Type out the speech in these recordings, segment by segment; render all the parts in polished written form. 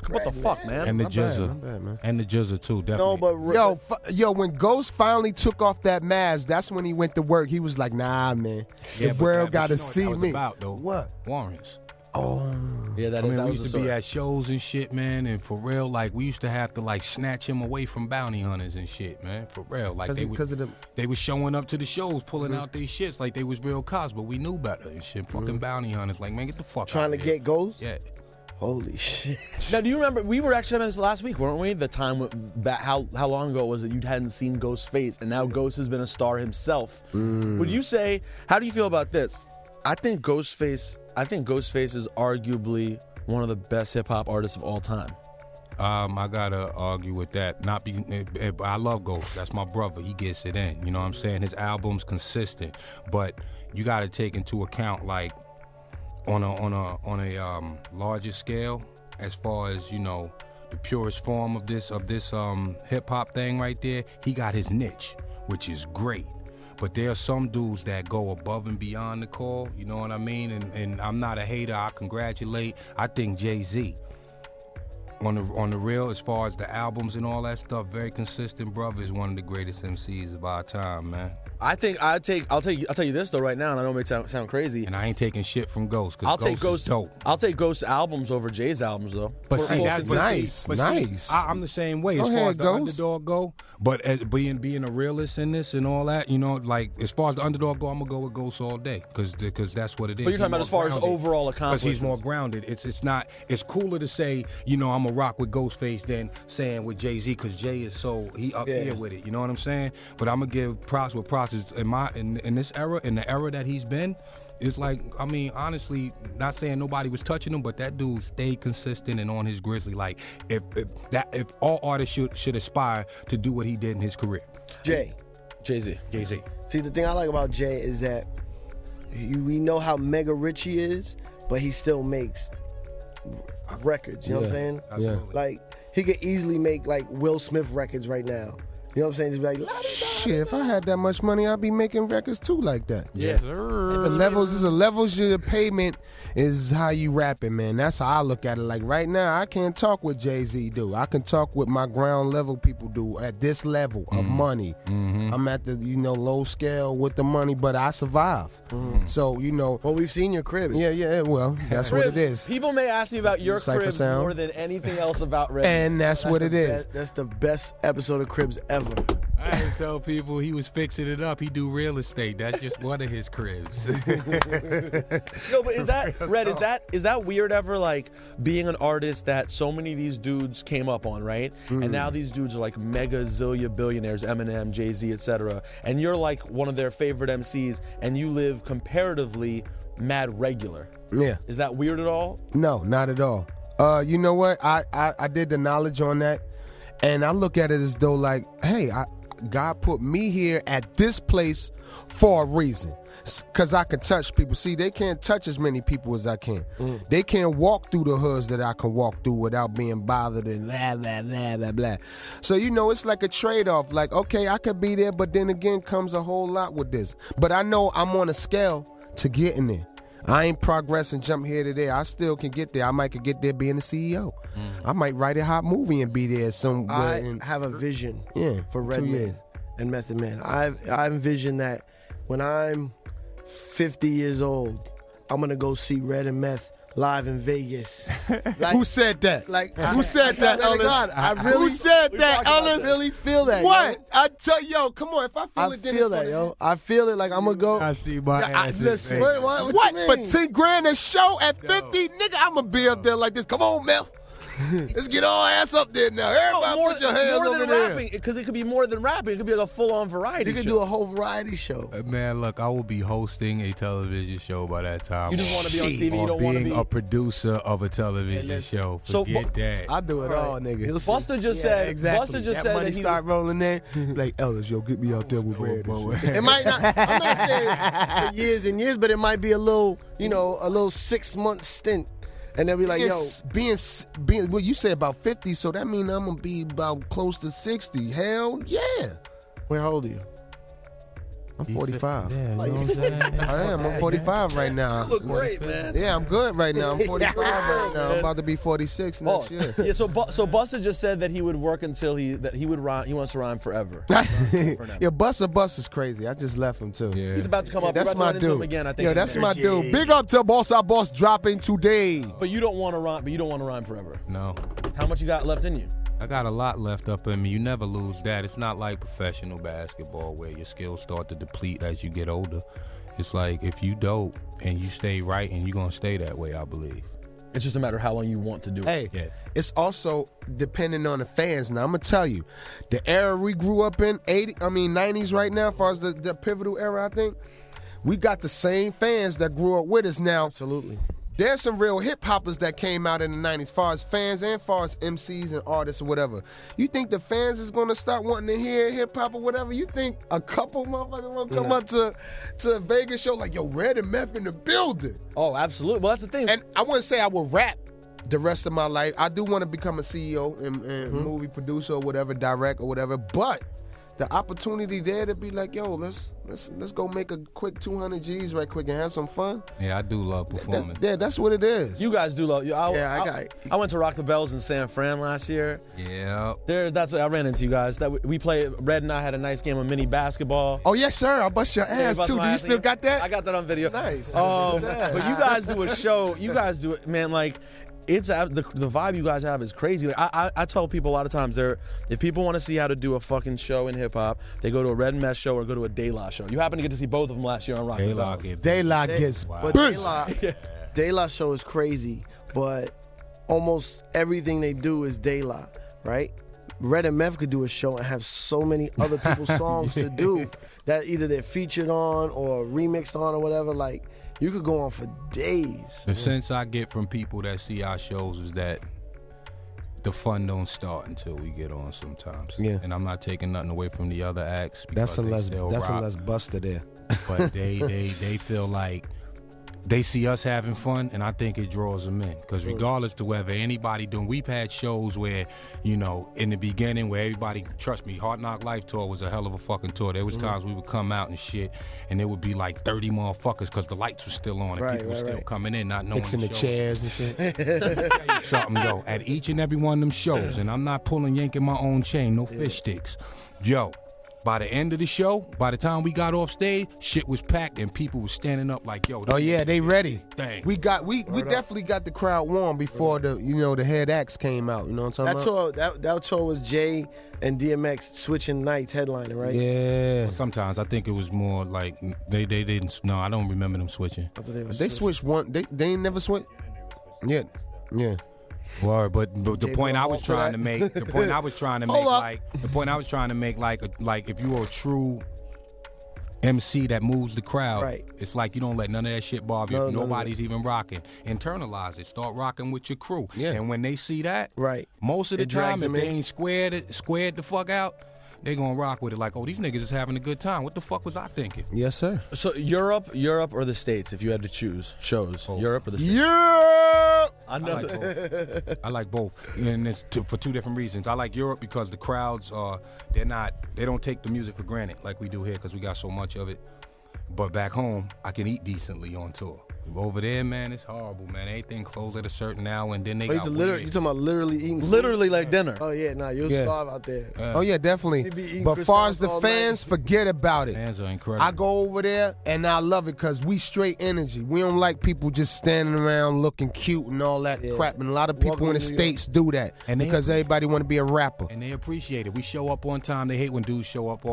What the fuck, man? And the My Jizza. bad, man. And the Jizza, too, definitely. No, but Yo, when Ghost finally took off that mask, that's when he went to work. He was like, nah, man. The world got to see what that was me. about, though? What? Warrants. Oh. Yeah, that I is. mean, That we was used the to be story. at shows and shit, man, and for real, like, we used to have to, like, snatch him away from bounty hunters and shit, man, for real. Like, they was showing up to the shows, pulling out their shits like they was real cops, but we knew better and shit. Fucking bounty hunters, like, man, get the fuck out trying to of here. get Ghost? Yeah. Holy shit. Now, do you remember, we were actually having this last week, weren't we? The time, how long ago was it you hadn't seen Ghost's face, and now Ghost has been a star himself. Would you say, how do you feel about this? I think Ghostface is arguably one of the best hip-hop artists of all time. I gotta argue with that. I love Ghost. That's my brother. He gets it in. You know what I'm saying? His album's consistent, but you gotta take into account, like, on a larger scale, as far as, you know, the purest form of this hip hop thing right there. He got his niche, which is great. But there are some dudes that go above and beyond the call, you know what I mean? And I'm not a hater, I congratulate. I think Jay-Z, on the real, as far as the albums and all that stuff, very consistent, brother, is one of the greatest MCs of our time, man. I think I'll tell you this though right now, and I know it may sound crazy. And I ain't taking shit from Ghost, because I'll take Ghost is dope. I'll take Ghost's albums over Jay's albums though. But see, that's nice. Nice. I'm the same way. Go As far ahead, as the Ghost. underdog go, but as being a realist in this and all that, you know, like, as far as the underdog go, I'm gonna go with Ghost all day, because that's what it is. But you're talking about as far as overall accomplishments. Because he's more grounded. It's cooler to say, you know, I'm a rock with Ghostface than saying with Jay-Z, because Jay is he up here with it. You know what I'm saying? But I'm gonna give props with props is in this era, in the era that he's been. It's like, I mean, honestly, not saying nobody was touching him, but that dude stayed consistent and on his grizzly. Like, if all artists should aspire to do what he did in his career. Jay-Z. See, the thing I like about Jay is that we know how mega rich he is, but he still makes records. You know what I'm saying? Absolutely. Like, he could easily make, like, Will Smith records right now. You know what I'm saying? Just be like, Shit, if I had that much money, I'd be making records too like that. Yeah. The levels is a levels of the payment is how you rapping, man. That's how I look at it. Like right now, I can't talk what Jay-Z do. I can talk what my ground level people do at this level of money. I'm at the low scale with the money, but I survive. So well, we've seen your crib. Yeah. Well, that's what it is. People may ask me about your Cipha cribs sound. more than anything else about Redman. And that's what it is. That's the best episode of Cribs ever. I didn't tell people he was fixing it up. He do real estate. That's just one of his cribs. No, but is that weird ever, like, being an artist that so many of these dudes came up on, right? And now these dudes are like mega zillion billionaires, Eminem, Jay-Z, etc. And you're like one of their favorite MCs, and you live comparatively mad regular. Yeah. Is that weird at all? No, not at all. You know what? I did the knowledge on that, and I look at it as though, like, hey, God put me here at this place for a reason. Because I can touch people. See, they can't touch as many people as I can. They can't walk through the hoods that I can walk through without being bothered and blah, blah, blah, blah, blah. So, it's like a trade-off. Like, okay, I could be there, but then again comes a whole lot with this. But I know I'm on a scale to getting there. I ain't progressing, jump here to there. I still can get there. I might could get there being the CEO. I might write a hot movie and be there somewhere. I have a vision for 2 Redman years. and Method Man. I envision that when I'm 50 years old, I'm going to go see Red and Meth live in Vegas. Like, Who said that? Who said that, Ellis? Who said that, Ellis? I really feel that. What? Yo. I tell you, come on. If I feel it, then feel it's that, gonna yo. I feel it. Like, I'm going to go. I see my ass. Listen, what What? you For mean? 10 grand a show at 50? Nigga, I'm going to be up there like this. Come on, Mel. Let's get all ass up there now. Everybody put your hands more over than there. rapping, because it could be more than rapping. It could be like a full-on variety You show. can do a whole variety show. Man, look, I will be hosting a television show by that time. You just want to be on TV. You Or don't want to being be. a producer of a television show. Forget that. I do it all, nigga. Busta just said. Exactly. Busta just that said money that he start rolling in. Like, Ellis, yo, get me out there with Red. and shit. It It might not. I'm not saying for years and years, but it might be a little 6-month stint, and they'll be like, "Yo, being what you say about 50, so that means I'm gonna be about close to 60. Hell yeah. wait, how old are you?" I'm 45. Yeah, you know what I'm saying? I am. I'm 45 right now. You look great, man. Yeah, I'm good right now. I'm 45 right now. I'm about to be 46 next year. Yeah, so Busta just said that he would work until he would rhyme. He wants to rhyme forever. Yeah, Busta's crazy. I just left him too. Yeah. He's about to come up. That's We're my about to run into him dude. again. I think. Yo, in that's there. my dude. Big up to Boss Our Boss dropping today. But you don't want to rhyme. But you don't want to rhyme forever. No. How much you got left in you? I got a lot left up in me. You never lose that. It's not like professional basketball where your skills start to deplete as you get older. It's like if you dope and you stay right and you're going to stay that way, I believe. It's just a matter of how long you want to do it. Hey, Yeah. it's also depending on the fans. Now I'm gonna tell you, the era we grew up in, 90s right now, as far as the pivotal era, I think we got the same fans that grew up with us now. Absolutely. There's some real hip hoppers that came out in the 90s, as far as fans and as far as MCs and artists or whatever. You think the fans is gonna start wanting to hear hip hop or whatever? You think a couple motherfuckers gonna come up to a Vegas show like, yo, Red and Meth in the building? Oh, absolutely. Well, that's the thing. And I wouldn't say I will rap the rest of my life. I do want to become a CEO and movie producer or whatever, direct or whatever. But the opportunity there to be like, yo, let's go make a quick 200 G's right quick and have some fun. Yeah, I do love performing. That's what it is. you guys do love. I I went to Rock the Bells in San Fran last year. Yeah. That's what I ran into you guys. That we played. Red and I had a nice game of mini basketball. Oh yes, sir. I'll bust your ass Bust too. my Do you ass still again. got that? I got that on video. Nice. But you guys do a show. You guys do it, man. Like, it's the vibe you guys have is crazy. Like I tell people a lot of times, if people want to see how to do a fucking show in hip hop, they go to a Red Mess show or go to a De La show. You happen to get to see both of them last year on Rock the Bells. Daylight gets But busy. De La show is crazy, but almost everything they do is De La, right? Red and Meth could do a show and have so many other people's songs to do that either they're featured on or remixed on or whatever. Like, you could go on for days. The sense I get from people that see our shows is that the fun don't start until we get on sometimes. Yeah. And I'm not taking nothing away from the other acts because That's they unless still rock. Busta there. But they feel like they see us having fun, and I think it draws them in. Because regardless to whether anybody doing, we've had shows where, you know, in the beginning where everybody, trust me, Hard Knock Life tour was a hell of a fucking tour. There was times we would come out and shit, and it would be like 30 motherfuckers because the lights were still on and people were still coming in, not knowing Fixing the shows. chairs and shit. Let me tell you something, yo. At each and every one of them shows, and I'm not yanking my own chain, no fish sticks. Yo, by the end of the show, by the time we got off stage, shit was packed and people were standing up like, yo. Oh yeah, they ready. Dang. We definitely got the crowd warm before the head acts came out. You know what I'm talking about? That tour was Jay and DMX switching nights headlining, right? Yeah. Sometimes I think it was more like they didn't. No, I don't remember them switching. I thought they were They switched one. They ain't never switched. Yeah. Word, but the point I was Hold trying to to make, the point I was trying to make, like if you are a true MC that moves the crowd, Right. it's like you don't let none of that shit bother you. No, If no, nobody's even rocking, internalize it. Start rocking with your crew. Yeah. And when they see that, Right. most of the It drags time, if them they in. ain't squared the fuck out, they gonna rock with it. Like, oh, these niggas is having a good time. What the fuck was I thinking? Yes, sir. So Europe or the States, if you had to choose shows, Europe or the States. Yeah. I know. I like both. I like both, and it's for two different reasons. I like Europe because the crowds they don't take the music for granted like we do here because we got so much of it. But back home, I can eat decently on tour. Over there, man, it's horrible, man. Everything closed at a certain hour, and then they got You weird. talking about literally eating food? Literally like dinner. Oh yeah, nah, you'll Yeah. starve out there. Oh yeah, definitely. They be eating But far as croissants the all fans, night. forget about it. Fans are incredible. I go over there and I love it because we straight energy. We don't like people just standing around looking cute and all that crap. And a lot of people Welcome in the to New States do that And they because everybody want to be a rapper. And they appreciate it. We show up on time. They hate when dudes show up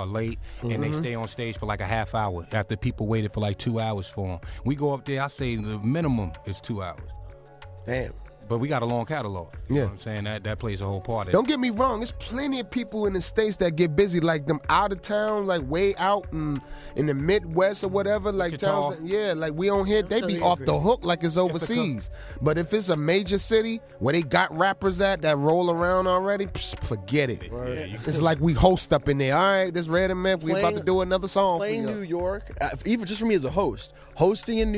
late and they stay on stage for like a half hour after people waited for like 2 hours for them. We go up there, I say the minimum is 2 hours. Damn. But we got a long catalog. You know Yeah. what I'm saying? That plays a whole part in it. Don't get me wrong, there's plenty of people in the States that get busy, like them out of town, like way out in the Midwest or whatever, like Wichita. towns that, like we on here, they be off the hook like it's overseas. But if it's a major city where they got rappers at that roll around already, forget it. It's like we host up in there. All right, this Red and Meth, we about to do another song for Playing you. New York, even just for me as a host, hosting in New